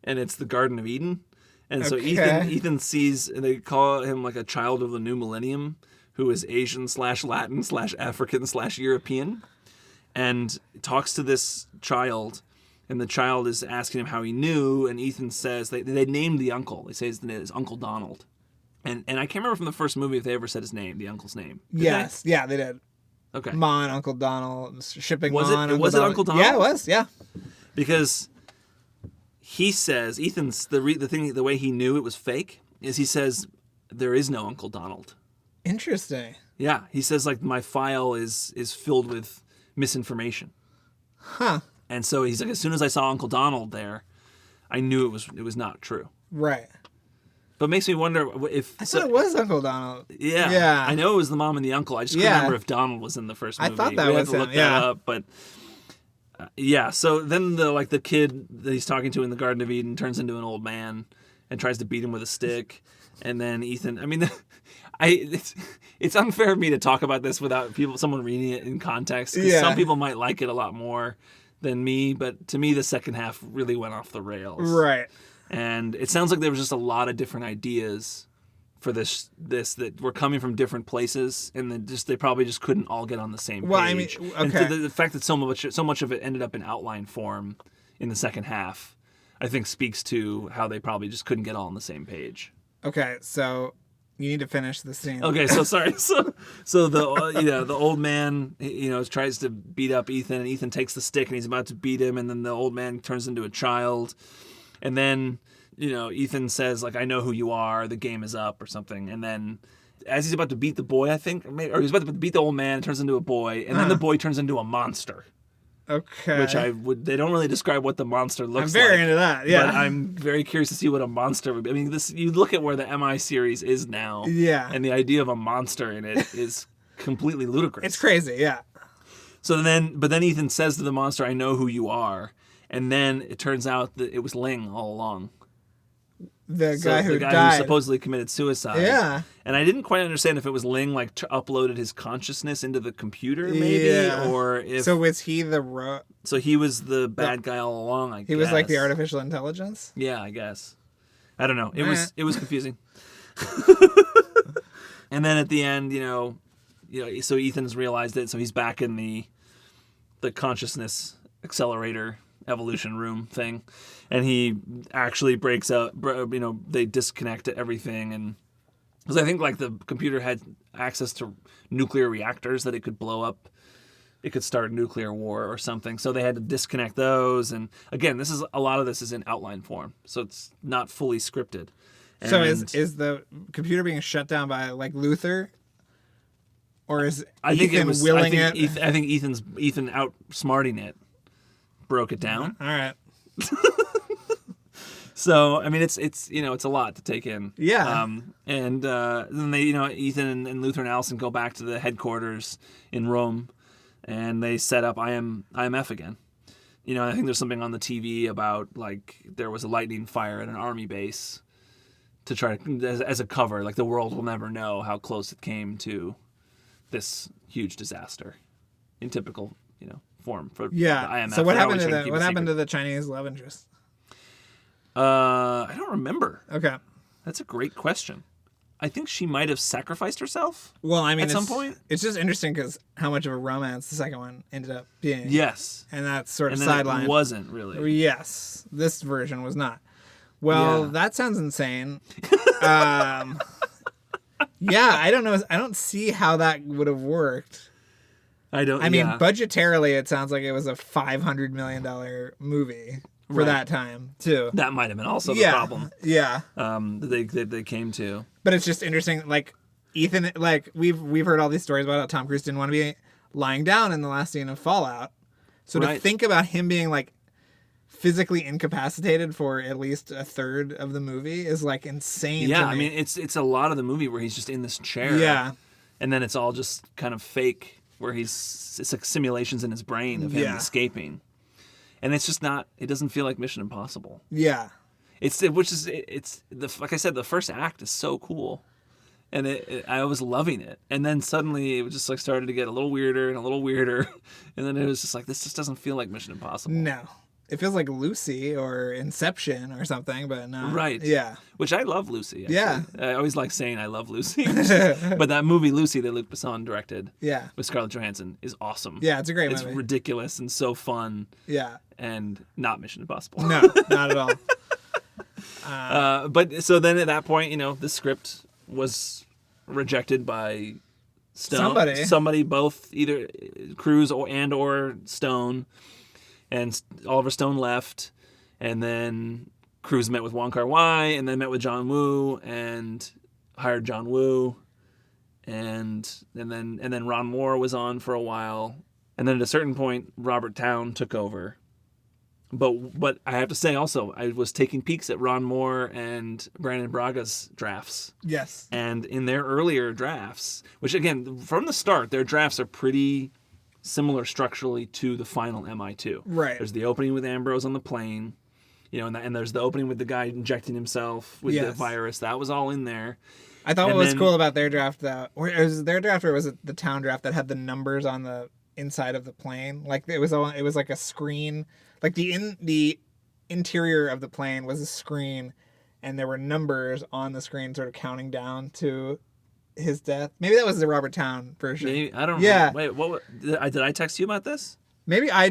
and it's the Garden of Eden. And so Ethan sees, and they call him a child of the new millennium, who is Asian/Latin/African/European, and talks to this child, and the child is asking him how he knew, and Ethan says they named the uncle. They say his name is Uncle Donald, and I can't remember from the first movie if they ever said his name, the uncle's name. Yes, yeah, they did. Okay, Ma and Uncle Donald shipping. Was Ma it Uncle Donald? Yeah, it was. Yeah, because he says Ethan's the way he knew it was fake is he says there is no Uncle Donald. Interesting. Yeah, he says my file is filled with misinformation. Huh. And so he's as soon as I saw Uncle Donald there, I knew it was not true. Right. But it makes me wonder if I thought it was Uncle Donald. Yeah. Yeah. I know it was the mom and the uncle. I just couldn't remember if Donald was in the first movie. I thought that was him. Look that up, but yeah. So then the kid that he's talking to in the Garden of Eden turns into an old man and tries to beat him with a stick, and then Ethan. I mean, it's unfair of me to talk about this without someone reading it in context. Because some people might like it a lot more than me, but to me the second half really went off the rails. Right. And it sounds like there was just a lot of different ideas for this that were coming from different places, and they probably just couldn't all get on the same page. Well, I mean, okay. And the fact that so much of it ended up in outline form in the second half, I think speaks to how they probably just couldn't get all on the same page. Okay, so you need to finish the scene. Okay, so sorry. So the old man tries to beat up Ethan, and Ethan takes the stick and he's about to beat him, and then the old man turns into a child. And then, Ethan says, I know who you are, the game is up or something. And then as he's about to beat the boy, I think, or he's about to beat the old man, it turns into a boy. And then the boy turns into a monster. Okay. Which they don't really describe what the monster looks like. I'm very into that, yeah. But I'm very curious to see what a monster would be. I mean, you look at where the MI series is now. Yeah. And the idea of a monster in it is completely ludicrous. It's crazy, yeah. But then Ethan says to the monster, I know who you are. And then it turns out that it was Ling all along. the So guy who the guy died. who supposedly committed suicide. Yeah. And I didn't quite understand if it was Ling like uploaded his consciousness into the computer, maybe, Yeah. or if So was he so he was the bad guy all along. I guess he was like the artificial intelligence? Yeah, I guess. I don't know. It Alright. was confusing. And then at the end, so Ethan's realized it, so he's back in the consciousness accelerator evolution room thing, and he actually breaks up. They disconnect everything, and because I think like the computer had access to nuclear reactors that it could blow up. It could start a nuclear war or something. So they had to disconnect those. And again, a lot of this is in outline form, so it's not fully scripted. So And is the computer being shut down by like Luther, or is I think Ethan it was. willing I think, it? I think Ethan outsmarting it broke it down. All right. So I mean, it's a lot to take in. Yeah. And then they Ethan and Luther and Allison go back to the headquarters in Rome, and they set up IMF again. I think there's something on the TV about like there was a lightning fire at an army base to try to as a cover, like the world will never know how close it came to this huge disaster in typical form for the IMF. So what They're happened always to trying the keep what it happened to secret. the Chinese love interest? I don't remember. Okay. That's a great question. I think she might have sacrificed herself. Well, I mean, At some point? it's just interesting because how much of a romance the second one ended up being. Yes. And that's sort of And then sidelined. it wasn't really. Yes, this version was not. Well, Yeah. that sounds insane. Yeah, I don't know. I don't see how that would have worked. I don't. I mean, yeah. budgetarily, it sounds like it was a $500 million movie for Right. that time, too. That might have been also the Yeah. problem Yeah. that they came to. But it's just interesting. Like, Ethan, like, we've heard all these stories about how Tom Cruise didn't want to be lying down in the last scene of Fallout. So to Right. think about him being, like, physically incapacitated for at least a third of the movie is, like, insane Yeah, to me. I mean, it's a lot of the movie where he's just in this chair. Yeah. And then it's all just kind of fake, where it's like simulations in his brain of him Yeah. escaping. And it's just not. It doesn't feel like Mission Impossible. Yeah. Like I said, the first act is so cool, and I was loving it. And then suddenly it just like started to get a little weirder and a little weirder, and then it was just like this just doesn't feel like Mission Impossible. No. It feels like Lucy or Inception or something, but no. Right. Yeah. Which I love Lucy. Actually. Yeah. I always like saying I love Lucy, but that movie Lucy that Luc Besson directed Yeah. with Scarlett Johansson is awesome. Yeah, it's a great It's movie. ridiculous and so fun Yeah. and not Mission Impossible. No, not at all. But so then at that point, the script was rejected by Stone. Somebody. Both either Cruise or Stone, and Oliver Stone left, and then Cruise met with Wong Kar-wai, and then met with John Woo and hired John Woo, and then Ron Moore was on for a while, and then at a certain point Robert Towne took over. But I have to say also, I was taking peeks at Ron Moore and Brandon Braga's drafts. Yes. And in their earlier drafts, which again, from the start, their drafts are pretty similar structurally to the final MI2. Right. There's the opening with Ambrose on the plane, and there's the opening with the guy injecting himself with the Yes. virus. That was all in there. I thought And what was then- cool about their draft, though, or was their draft, or was it the Town draft that had the numbers on the inside of the plane? Like it was like a screen, like the interior of the plane was a screen, and there were numbers on the screen, sort of counting down to his death. Maybe that was the Robert Towne version. Maybe, I don't Yeah. know. Wait, what? Did I text you about this? Maybe I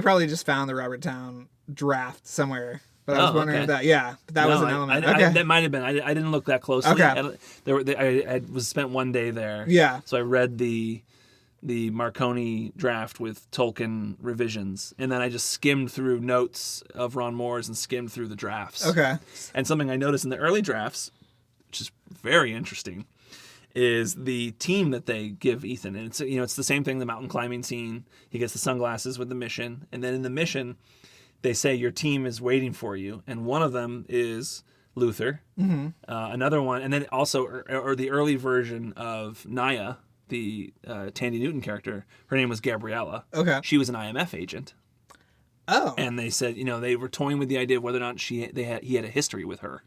probably just found the Robert Towne draft somewhere. But I was wondering if that, but that was an element. Okay. That might have been. I didn't look that closely. Okay. I was spent one day there. Yeah. So I read the Marconi draft with Tolkin revisions, and then I just skimmed through notes of Ron Moore's and skimmed through the drafts. Okay. And something I noticed in the early drafts, which is very interesting, is the team that they give Ethan. And it's the same thing, the mountain climbing scene. He gets the sunglasses with the mission, and then in the mission they say your team is waiting for you, and one of them is Luther. Mm-hmm. Another one, and then also or the early version of Naya, the Tandy Newton character, her name was Gabriella. Okay. She was an IMF agent. Oh. And they said, they were toying with the idea of whether or not he had a history with her.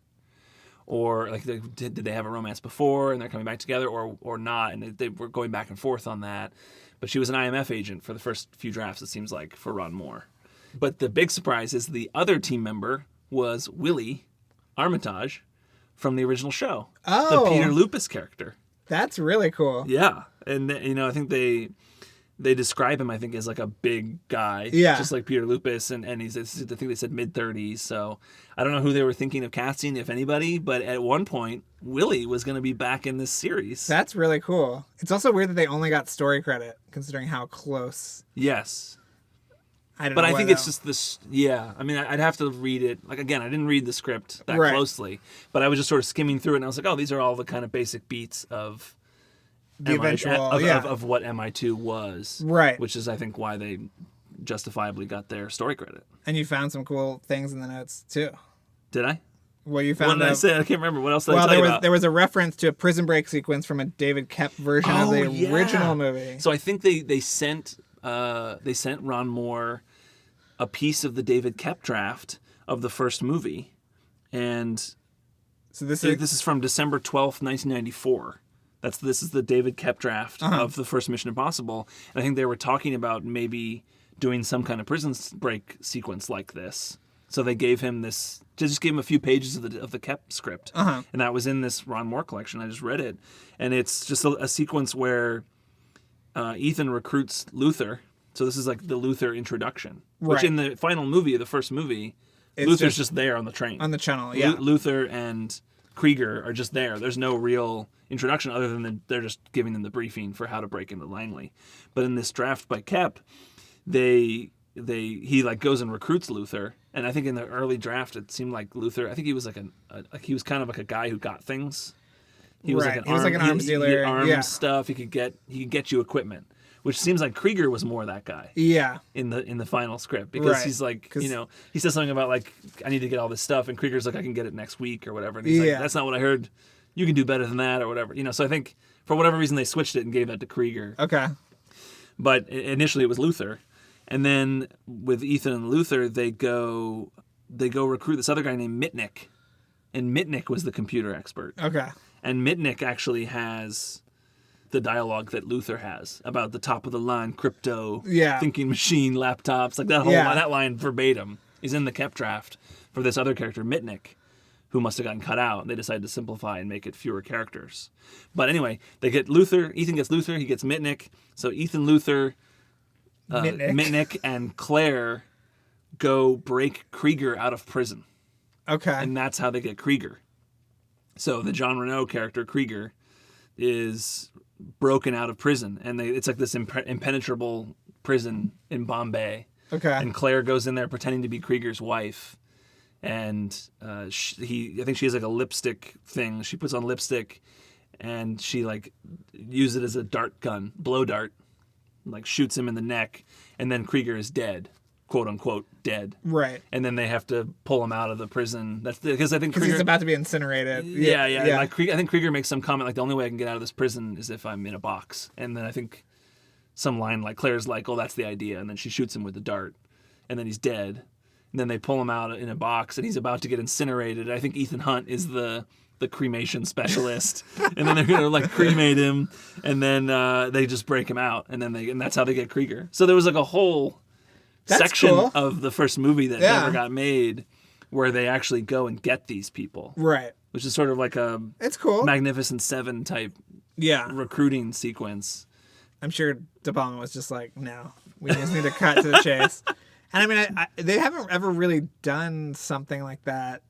Or like, did they have a romance before and they're coming back together or not? And they were going back and forth on that. But she was an IMF agent for the first few drafts, it seems like, for Ron Moore. But the big surprise is the other team member was Willie Armitage from the original show. Oh. The Peter Lupus character. That's really cool. Yeah. And, I think they describe him, I think, as like a big guy. Yeah. Just like Peter Lupus. And I think they said mid-30s. So I don't know who they were thinking of casting, if anybody. But at one point, Willie was going to be back in this series. That's really cool. It's also weird that they only got story credit, considering how close. Yes. But I think it's just this. Yeah, I mean, I'd have to read it. Like again, I didn't read the script that closely, but I was just sort of skimming through it, and I was like, oh, these are all the kind of basic beats of the eventual of what MI2 was, right? Which is, I think, why they justifiably got their story credit. And you found some cool things in the notes too. Did I? Well, you found. What did I say? I can't remember. What else did I tell you about? There was a reference to a prison break sequence from a David Koepp version of the original movie. So I think they sent Ron Moore a piece of the David Koepp draft of the first movie, and so this is from December 12th, 1994. This is the David Koepp draft of the first Mission Impossible, and I think they were talking about maybe doing some kind of prison break sequence like this. So they gave him this, just gave him a few pages of the Koepp script, and that was in this Ron Moore collection. I just read it, and it's just a sequence where Ethan recruits Luther. So this is like the Luther introduction, which in the final movie, the first movie, Luther's just there on the train. On the channel, yeah. Luther and Krieger are just there. There's no real introduction other than they're just giving them the briefing for how to break into Langley. But in this draft by Koepp, he like goes and recruits Luther. And I think in the early draft, it seemed like Luther, I think he was he was kind of like a guy who got things. He was like an arms dealer. He arms stuff. He could get you equipment. Which seems like Krieger was more that guy. Yeah. In the final script, because he's like, he says something about like, I need to get all this stuff, and Krieger's like, I can get it next week or whatever. And he's like, that's not what I heard. You can do better than that or whatever. So I think for whatever reason they switched it and gave that to Krieger. Okay. But initially it was Luther, and then with Ethan and Luther they go recruit this other guy named Mitnick, and Mitnick was the computer expert. Okay. And Mitnick actually has the dialogue that Luther has about the top of the line crypto thinking machine laptops, like that whole that line verbatim is in the Koepp draft for this other character Mitnick, who must have gotten cut out. They decided to simplify and make it fewer characters. But anyway, they get Luther. Ethan gets Luther. He gets Mitnick. So Ethan, Luther, Mitnick, and Claire go break Krieger out of prison. Okay. And that's how they get Krieger. So the Jean Reno character Krieger is broken out of prison, and it's like this impenetrable prison in Bombay. Okay. And Claire goes in there pretending to be Krieger's wife, and I think she has like a lipstick thing. She puts on lipstick, and she like uses it as a dart gun, blow dart, like shoots him in the neck, and then Krieger is dead, quote unquote dead. Right. And then they have to pull him out of the prison. That's because I think Krieger, he's about to be incinerated. Yeah. Like I think Krieger makes some comment like the only way I can get out of this prison is if I'm in a box. And then I think some line like Claire's like, "Oh, that's the idea," and then she shoots him with the dart, and then he's dead. And then they pull him out in a box, and he's about to get incinerated. I think Ethan Hunt is the cremation specialist, and then they're gonna like cremate him, and then they just break him out, and that's how they get Krieger. So there was like a whole section of the first movie that never got made where they actually go and get these people. Right. Which is sort of like a Magnificent Seven type recruiting sequence. I'm sure De Palma was just like, no, we just need to cut to the chase. And I mean, they haven't ever really done something like that,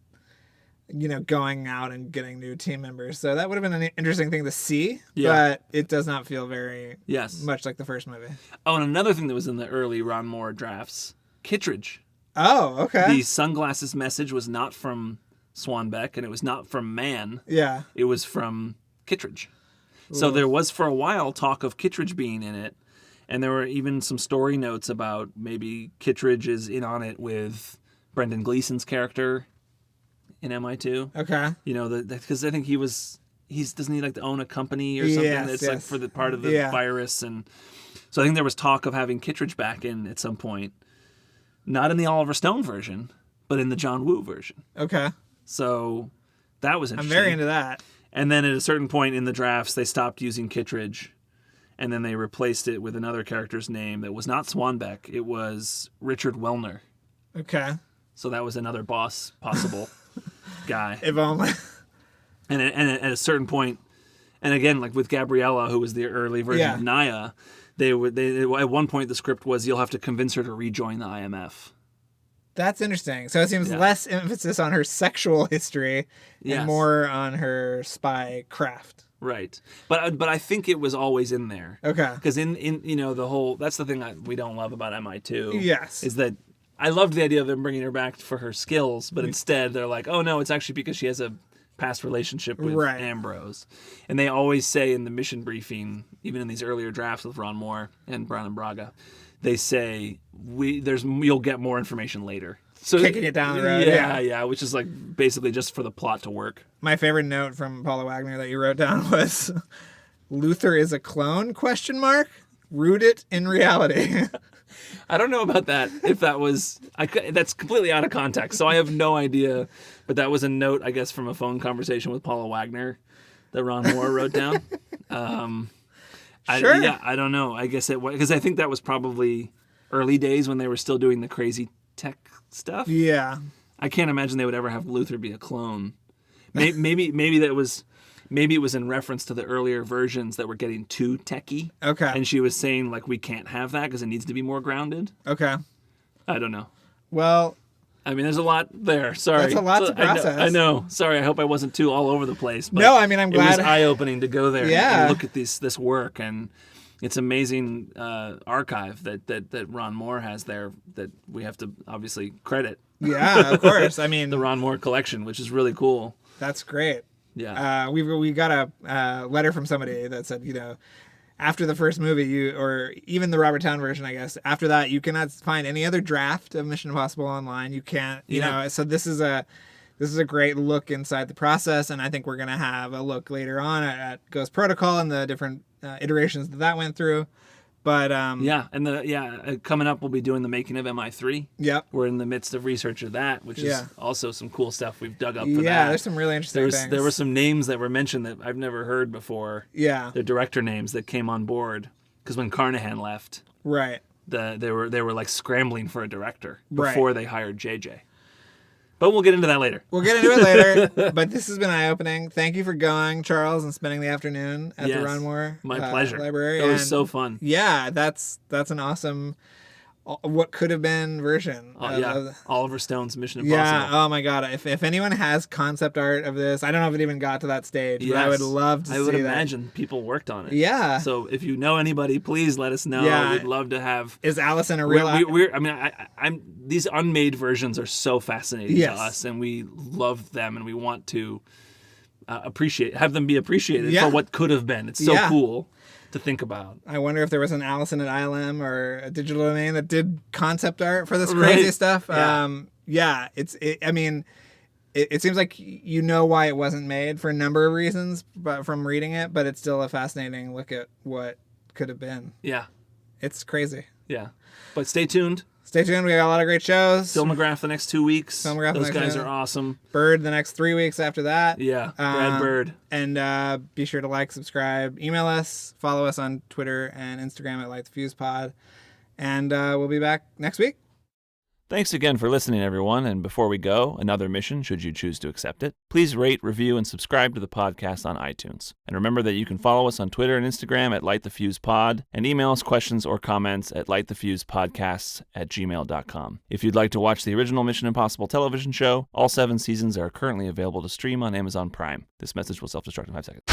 going out and getting new team members. So that would have been an interesting thing to see, but it does not feel very much like the first movie. Oh, and another thing that was in the early Ron Moore drafts, Kittredge. Oh, okay. The sunglasses message was not from Swanbeck, and it was not from Mann. Yeah. It was from Kittredge. Ooh. So there was for a while talk of Kittredge being in it, and there were even some story notes about maybe Kittredge is in on it with Brendan Gleeson's character in MI2. Okay. Because I think doesn't he like to own a company or something that's like for the part of the virus, and so I think there was talk of having Kittredge back in at some point. Not in the Oliver Stone version, but in the John Woo version. Okay. So that was I'm interesting. very into that. And then at a certain point in the drafts, they stopped using Kittredge, and then they replaced it with another character's name that was not Swanbeck. It was Richard Wellner. Okay. So that was another boss possible guy. If only. And at a certain point, and again, like with Gabriella, who was the early version of Naya, they at one point the script was you'll have to convince her to rejoin the IMF. That's interesting. So it seems less emphasis on her sexual history and more on her spy craft. Right. But I think it was always in there. Okay. Because in the whole, that's the thing we don't love about MI2. Yes. Is that I loved the idea of them bringing her back for her skills, but instead they're like, oh no, it's actually because she has a past relationship with Ambrose. And they always say in the mission briefing, even in these earlier drafts with Ron Moore and Brian Braga, they say you'll get more information later. So kicking it down the road. Yeah, which is like basically just for the plot to work. My favorite note from Paula Wagner that you wrote down was Luther is a clone ? Root it in reality. I don't know about that. If that was, that's completely out of context, so I have no idea. But that was a note, I guess, from a phone conversation with Paula Wagner that Ron Moore wrote down. Sure. I don't know. I guess it was because I think that was probably early days when they were still doing the crazy tech stuff. Yeah. I can't imagine they would ever have Luther be a clone. Maybe it was in reference to the earlier versions that were getting too techy. Okay. And she was saying like we can't have that because it needs to be more grounded. Okay. I don't know. Well, I mean, there's a lot there. Sorry. That's a lot to process. I know. Sorry. I hope I wasn't too all over the place. But no, I mean, I'm glad. It was eye-opening to go there Yeah. and look at this work. And it's amazing archive that Ron Moore has there that we have to obviously credit. Yeah, of course. I mean, the Ron Moore collection, which is really cool. That's great. Yeah. We got a letter from somebody that said, after the first movie, or even the Robert Towne version, I guess, after that, you cannot find any other draft of Mission Impossible online. You can't, so this is a great look inside the process, and I think we're going to have a look later on at Ghost Protocol and the different iterations that went through. But coming up, we'll be doing the making of MI3. Yep. We're in the midst of research of that, which is also some cool stuff we've dug up for that. Yeah, there's some really interesting things. There were some names that were mentioned that I've never heard before. Yeah. The director names that came on board. Because when Carnahan left, right, they were like scrambling for a director before they hired JJ. But we'll get into that later. We'll get into it later. But this has been eye-opening. Thank you for going, Charles, and spending the afternoon at the Ron Moore library. It was so fun. Yeah, that's an awesome, what could have been version. Oliver Stone's Mission Impossible. Yeah, oh my God. If anyone has concept art of this, I don't know if it even got to that stage, but I would love to see that. I would imagine people worked on it. Yeah. So if you know anybody, please let us know. Yeah. We'd love to have. Is Allison a real? I'm these unmade versions are so fascinating to us, and we love them, and we want to have them be appreciated for what could have been. It's so cool to think about. I wonder if there was an Allison at ILM or a Digital Domain that did concept art for this crazy stuff. Yeah. It seems like why it wasn't made for a number of reasons, but from reading it, but it's still a fascinating look at what could have been. Yeah. It's crazy. Yeah. But stay tuned. Stay tuned. We got a lot of great shows. Filmograph the next 2 weeks. Those guys are awesome. Bird the next 3 weeks after that. Yeah, Brad Bird. And be sure to like, subscribe, email us, follow us on Twitter and Instagram at LightTheFuse-Pod. And we'll be back next week. Thanks again for listening, everyone. And before we go, another mission, should you choose to accept it. Please rate, review, and subscribe to the podcast on iTunes. And remember that you can follow us on Twitter and Instagram at LightTheFuse-Pod and email us questions or comments at lightthefusepodcasts@gmail.com. If you'd like to watch the original Mission Impossible television show, all 7 seasons are currently available to stream on Amazon Prime. This message will self-destruct in 5 seconds.